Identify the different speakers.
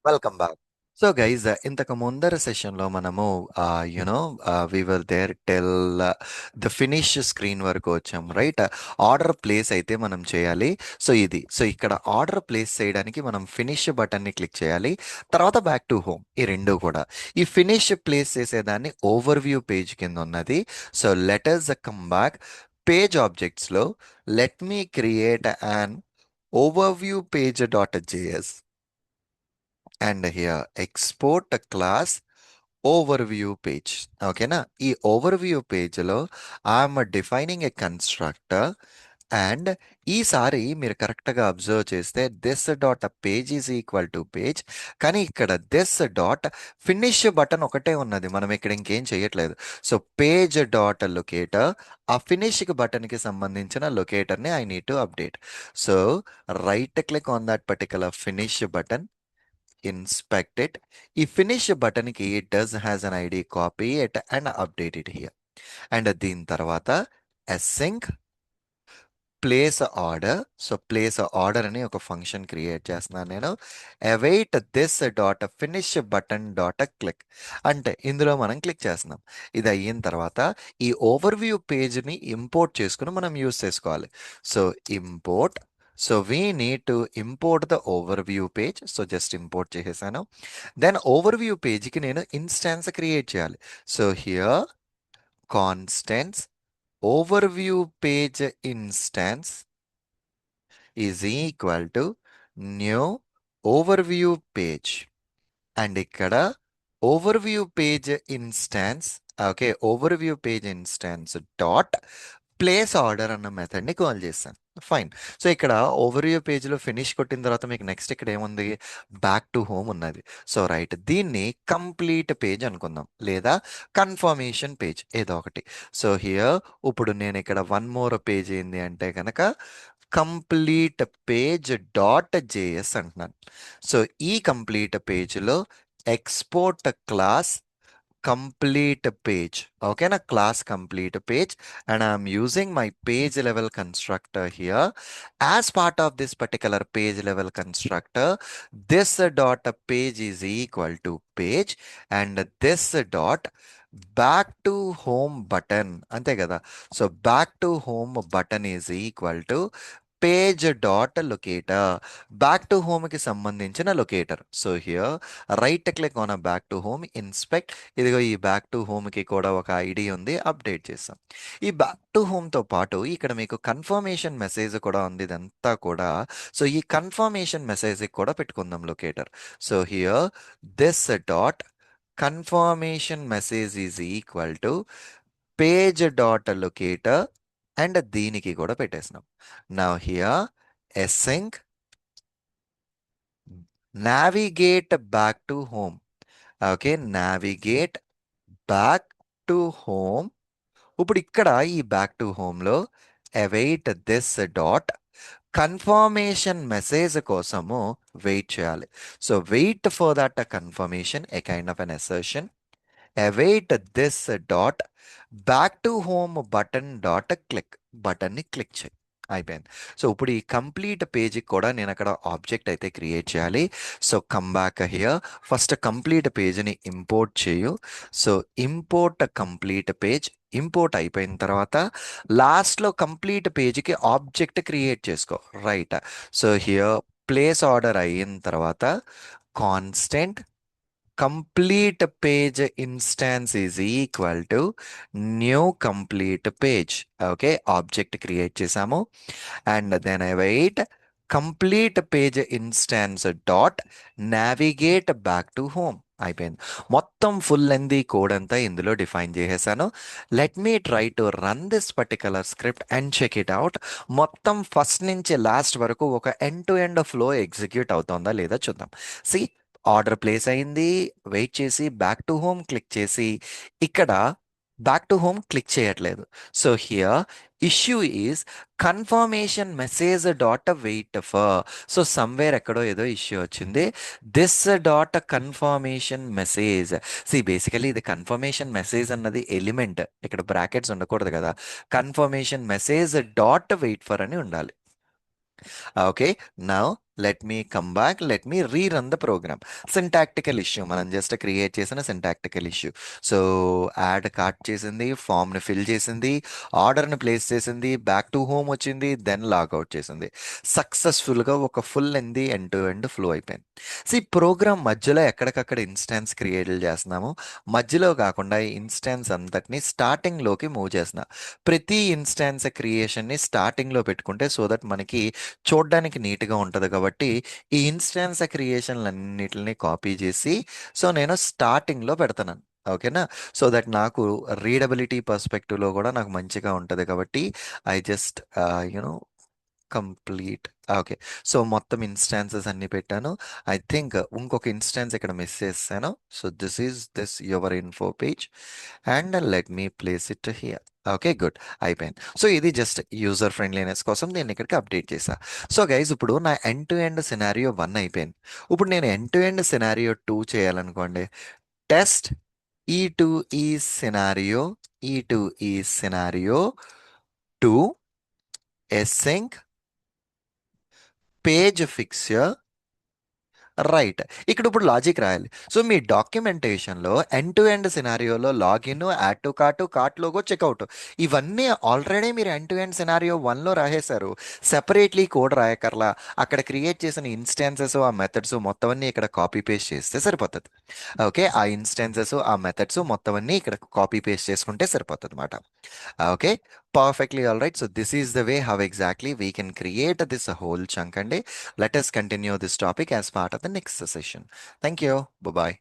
Speaker 1: Welcome back. So guys, ఇంతకు ముందర సెషన్లో మనము we were there till the finish screen వరకు వచ్చాం, రైట్? ఆర్డర్ ప్లేస్ అయితే మనం చేయాలి. సో ఇక్కడ ఆర్డర్ ప్లేస్ చేయడానికి మనం ఫినిష్ బటన్ని క్లిక్ చేయాలి. తర్వాత బ్యాక్ టు హోమ్, ఈ రెండు కూడా. ఈ ఫినిష్ ప్లేస్ చేసేదాన్ని ఓవర్ వ్యూ పేజ్ కింద ఉన్నది. So let us come back. Page ఆబ్జెక్ట్స్లో let me create an overview page dot JS and here export class overview page. ఓకేనా? ఈ ఓవర్వ్యూ పేజ్లో I'm defining a constructor. And ఈసారి మీరు కరెక్ట్గా అబ్జర్వ్ చేస్తే this dot page is equal to page, కానీ ఇక్కడ దిస్ డాట్ ఫినిష్ బటన్ ఒకటే ఉన్నది. మనం ఇక్కడ ఇంకేం చేయట్లేదు. సో పేజ్ డాట్ లొకేటర్, ఆ ఫినిష్ బటన్కి సంబంధించిన లొకేటర్ని I need to update. So right click on that particular finish button, inspect it. ఈ finish button కి does has an ID, copy it and update it here. And దీని తర్వాత async place order. So place order అని ఒక function create చేస్తున్నాను నేను. Await this dot finish button dot click, అంటే ఇందులో మనం క్లిక్ చేస్తున్నాం. ఇది అయిన తర్వాత ఈ ఓవర్వ్యూ పేజ్ని ఇంపోర్ట్ చేసుకుని మనం యూస్ చేసుకోవాలి. So import. So we need to import the overview page. So just import చేసేసాను. దెన్ ఓవర్వ్యూ పేజ్కి నేను ఇన్స్టాన్స్ క్రియేట్ చేయాలి. So here constants overview page instance is equal to new overview page. And ఇక్కడ overview page instance, okay, overview page instance dot place order అన్న మెథడ్ని call చేస్తాను. Fine. So ఇక్కడ overview పేజ్లో finish కొట్టిన తర్వాత మీకు నెక్స్ట్ ఇక్కడ ఏముంది? బ్యాక్ టు హోమ్ ఉన్నది. సో రైట్, దీన్ని కంప్లీట్ పేజ్ అనుకుందాం, లేదా కన్ఫర్మేషన్ పేజ్, ఏదో ఒకటి. సో హియర్ ఇప్పుడు నేను ఇక్కడ వన్ మోర్ పేజ్ ఏంది అంటే కనుక కంప్లీట్ పేజ్ డాట్ జేఎస్ అంటున్నాను. సో ఈ కంప్లీట్ పేజ్లో export class complete page. Okay, na class complete page, and I'm using my page level constructor here. As part of this particular page level constructor, this dot page is equal to page, and this dot back to home button ante kada. So back to home button is equal to page dot locator, back to home కి సంబంధించిన locator. So here right click on back to home, inspect. ఇదిగో ఈ back to home కి కూడా ఒక ID ఉంది, update చేస్తాం. ఈ బ్యాక్ టు హోమ్ తో పాటు ఇక్కడ మీకు కన్ఫర్మేషన్ మెసేజ్ కూడా ఉంది, ఇదంతా కూడా. సో ఈ కన్ఫర్మేషన్ మెసేజ్ కూడా పెట్టుకుందాం locator. So here this dot confirmation message is equal to page dot locator, and దీనికి కూడా పెట్టేసినాం. Now here async navigate back to home. ఓకే, navigate back to home. ఇప్పుడు ఇక్కడ ఈ బ్యాక్ టు హోమ్లో await this dot confirmation message కోసము wait చేయాలి. So wait for that confirmation, a kind of an assertion. Await this dot back to home button dot click, బటన్ని click చేయి. అయిపోయింది. So ఇప్పుడు ఈ కంప్లీట్ పేజ్కి కూడా నేను అక్కడ ఆబ్జెక్ట్ అయితే క్రియేట్ చేయాలి. So come back here, first complete పేజ్ని ఇంపోర్ట్ చేయు. So import complete page. Import అయిపోయిన తర్వాత లాస్ట్లో కంప్లీట్ పేజ్కి ఆబ్జెక్ట్ క్రియేట్ చేసుకో, right? So here place order అయిన తర్వాత constant complete page instance is equal to new complete page. Okay, object create చేసాము. And then await complete page instance dot navigate back to home. అయిపోయింది. మొత్తం full length code అంతా ఇందులో define చేసేసాను. Let me try to run this particular script and check it out. మొత్తం first నుంచి last వరకు ఒక end to end flow execute అవుతుందా లేదా చూద్దాం. సి, ఆర్డర్ ప్లేస్ అయింది, వెయిట్ చేసి బ్యాక్ టు హోమ్ క్లిక్ చేసి ఇక్కడ బ్యాక్ టు హోమ్ క్లిక్ చేయట్లేదు. So here issue is confirmation message dot wait for. So somewhere ఎక్కడో ఏదో ఇష్యూ వచ్చింది. This dot confirmation message. See basically ఇది కన్ఫర్మేషన్ మెసేజ్ అన్నది ఎలిమెంట్, ఇక్కడ బ్రాకెట్స్ ఉండకూడదు కదా. Confirmation message dot wait for అని ఉండాలి. Okay, now let me come back, let me rerun the program. Syntactical issue, మనం జస్ట్ క్రియేట్ చేసిన syntactical issue. So add cart చేసింది, ఫామ్ని ఫిల్ చేసింది, ఆర్డర్ని ప్లేస్ చేసింది, బ్యాక్ టు హోమ్ వచ్చింది, దెన్ లాగౌట్ చేసింది. సక్సెస్ఫుల్గా ఒక full length end to end flow అయిపోయింది. సో ఈ ప్రోగ్రామ్ మధ్యలో ఎక్కడికక్కడ ఇన్స్టాన్స్ క్రియేట్ చేస్తున్నాము. మధ్యలో కాకుండా ఈ ఇన్స్టాన్స్ అంతటిని స్టార్టింగ్లోకి మూవ్ చేస్తున్నా. ప్రతి ఇన్స్టాన్స్ క్రియేషన్ని స్టార్టింగ్లో పెట్టుకుంటే సో దట్ మనకి చూడడానికి నీట్గా ఉంటుంది కాబట్టి ఈ ఇన్స్టాన్స్ క్రియేషన్లన్నిటిని కాపీ చేసి సో నేను స్టార్టింగ్లో పెడతాను. ఓకేనా? సో దట్ నాకు రీడబిలిటీ పర్స్పెక్టివ్లో కూడా నాకు మంచిగా ఉంటుంది కాబట్టి I just you know complete. Okay. So మొత్తం ఇన్స్టాన్సెస్ అన్ని పెట్టాను. ఐ థింక్ ఇంకొక ఇన్స్టాన్స్ ఇక్కడ మిస్ చేశాను. So this is this your info page and let me place it here. Okay, good. అయిపోయింది. సో ఇది జస్ట్ యూజర్ ఫ్రెండ్లీనెస్ కోసం నేను ఇక్కడికి అప్డేట్ చేశా. సో గైజ్ ఇప్పుడు నా ఎండ్ టు ఎండ్ సినారియో 1 అయిపోయింది. ఇప్పుడు నేను ఎండ్ టు ఎండ్ సినారియో 2 చేయాలనుకోండి. Test E to E scenario, E to E scenario 2 async page fixture right. ఇక్కడ ఇప్పుడు లాజిక్ రాయాలి. సో మీ డాక్యుమెంటేషన్లో ఎండ్ టు ఎండ్ సినారియోలో login, add to cart, cart logo, checkout ఇవన్నీ ఆల్రెడీ మీరు ఎండ్ టు ఎండ్ సినారియో 1లో రాసేశారు. సెపరేట్లీ కోడ్ రాయకర్లా. అక్కడ క్రియేట్ చేసిన ఇన్స్టాన్సెస్, ఆ మెథడ్స్ మొత్తం అన్నీ ఇక్కడ కాపీ పేస్ట్ చేస్తే సరిపోతుంది. ఓకే, ఆ ఇన్స్టాన్సెస్, ఆ మెథడ్స్ మొత్తం అన్నీ ఇక్కడ కాపీ పేస్ట్ చేసుకుంటే సరిపోతుంది అనమాట. Okay, perfectly all right. So this is the way how exactly we can create this whole chunk, and let us continue this topic as part of the next session. Thank you. Bye bye.